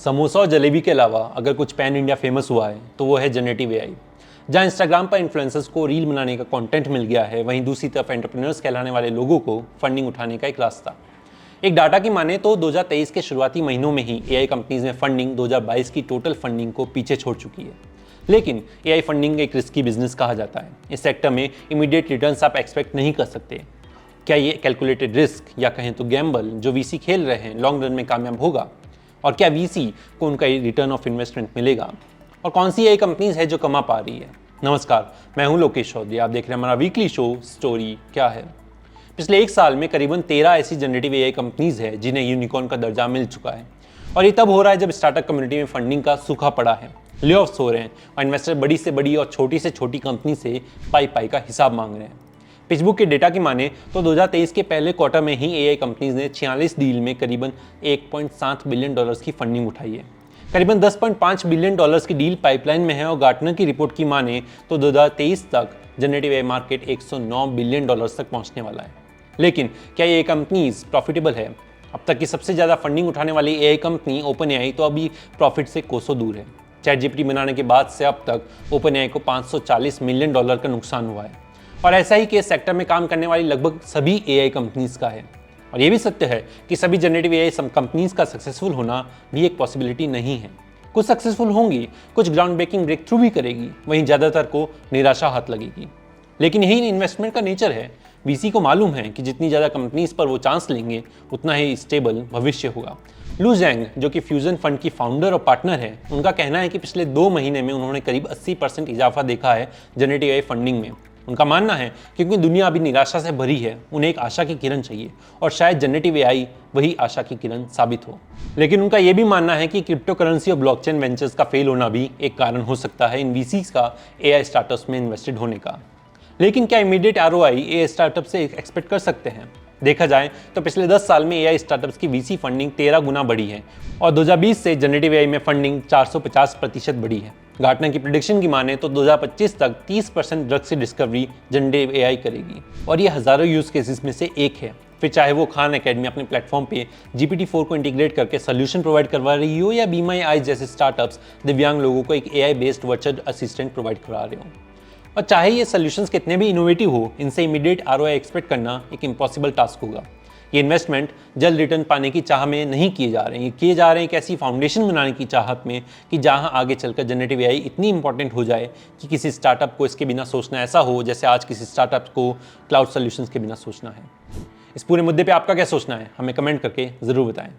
समोसा और जलेबी के अलावा अगर कुछ पैन इंडिया फेमस हुआ है तो वो है जनरेटिव एआई। जहाँ इंस्टाग्राम पर इन्फ्लुएंसर्स को रील बनाने का कंटेंट मिल गया है, वहीं दूसरी तरफ एंटरप्रेन्योर्स कहलाने वाले लोगों को फंडिंग उठाने का एक रास्ता। एक डाटा की माने तो 2023 के शुरुआती महीनों में ही एआई कंपनीज में फंडिंग 2022 की टोटल फंडिंग को पीछे छोड़ चुकी है। लेकिन एआई फंडिंग एक रिस्की बिजनेस कहा जाता है। इस सेक्टर में इमीडिएट रिटर्न्स आप एक्सपेक्ट नहीं कर सकते। क्या ये कैलकुलेटेड रिस्क या कहें तो गैम्बल जो वीसी खेल रहे हैं लॉन्ग रन में कामयाब होगा? और क्या वीसी को उनका रिटर्न ऑफ इन्वेस्टमेंट मिलेगा? और कौन सी एआई कंपनीज है जो कमा पा रही है? नमस्कार, मैं हूं लोकेश चौधरी। आप देख रहे हैं हमारा वीकली शो स्टोरी क्या है। पिछले एक साल में करीबन 13 ऐसी जनरेटिव एआई कंपनीज है जिन्हें यूनिकॉर्न का दर्जा मिल चुका है। और ये तब हो रहा है जब स्टार्टअप कम्युनिटी में फंडिंग का सूखा पड़ा है, ले-ऑफ्स हो रहे हैं और इन्वेस्टर बड़ी से बड़ी और छोटी से छोटी कंपनी से पाई का हिसाब मांग रहे हैं। पिचबुक के डेटा की माने तो 2023 के पहले क्वार्टर में ही एआई कंपनीज ने 46 डील में करीबन 1.7 बिलियन डॉलर्स की फंडिंग उठाई है। करीबन 10.5 बिलियन डॉलर्स की डील पाइपलाइन में है और गार्टनर की रिपोर्ट की माने तो 2023 तक generative AI market 109 billion dollars तक पहुंचने वाला है। लेकिन क्या ये कंपनीज प्रॉफिटेबल है? अब तक की सबसे ज़्यादा फंडिंग उठाने वाली एआई कंपनी ओपन एआई तो अभी प्रॉफिट से कोसों दूर है। चैटजीपीटी बनाने के बाद से अब तक ओपन एआई को 540 मिलियन डॉलर का नुकसान हुआ है। और ऐसा ही केस सेक्टर में काम करने वाली लगभग सभी एआई कंपनीज का है। और ये भी सत्य है कि सभी जनरेटिव एआई कंपनीज का सक्सेसफुल होना भी एक पॉसिबिलिटी नहीं है। कुछ सक्सेसफुल होंगी, कुछ ग्राउंड ब्रेकिंग ब्रेक थ्रू भी करेगी, वहीं ज़्यादातर को निराशा हाथ लगेगी। लेकिन यही इन्वेस्टमेंट का नेचर है। वीसी को मालूम है कि जितनी ज़्यादा कंपनीज पर वो चांस लेंगे उतना ही स्टेबल भविष्य होगा। लू जैंग, जो कि फ्यूजन फंड की फाउंडर और पार्टनर है, उनका कहना है कि पिछले 2 महीने में उन्होंने करीब 80% इजाफा देखा है जनरेटिव एआई फंडिंग में। उनका मानना है क्योंकि दुनिया अभी निराशा से भरी है, उन्हें एक आशा की किरण चाहिए और शायद जनरेटिव एआई वही आशा की किरण साबित हो। लेकिन उनका यह भी मानना है कि क्रिप्टो करेंसी और ब्लॉकचेन वेंचर्स का फेल होना भी एक कारण हो सकता है इन वीसीज का एआई स्टार्टअप्स में इन्वेस्टेड होने का। लेकिन क्या इमीडिएट आरओआई एआई स्टार्टअप से एक्सपेक्ट कर सकते हैं? देखा जाए तो पिछले 10 साल में एआई स्टार्टअप्स की वीसी फंडिंग 13 गुना बढ़ी है और 2020 से जनरेटिव एआई में फंडिंग 450% बढ़ी है। गार्टनर की प्रेडिक्शन की माने तो 2025 तक 30% ड्रग से डिस्कवरी जनरेटिव एआई करेगी और ये हजारों यूज केसेस में से एक है। फिर चाहे वो खान एकेडमी अपने प्लेटफॉर्म पे GPT-4 को इंटीग्रेट करके सोल्यूशन प्रोवाइड करवा रही हो या बी माई आईज जैसे स्टार्टअप्स दिव्यांग लोगों को एक AI based virtual assistant provide करा रहे हो। और चाहे ये सोल्यूशंस कितने भी इनोवेटिव हो, इनसे इमीडिएट आरओआई एक्सपेक्ट करना एक इम्पॉसिबल टास्क होगा। ये इन्वेस्टमेंट जल्द रिटर्न पाने की चाह में नहीं किए जा रहे हैं, ये किए जा रहे हैं एक ऐसी फाउंडेशन बनाने की चाहत में कि जहां आगे चलकर जनरेटिव एआई इतनी इंपॉर्टेंट हो जाए कि किसी स्टार्टअप को इसके बिना सोचना ऐसा हो जैसे आज किसी स्टार्टअप को क्लाउड सोल्यूशंस के बिना सोचना है। इस पूरे मुद्दे पे आपका क्या सोचना है? हमें कमेंट करके ज़रूर बताएं।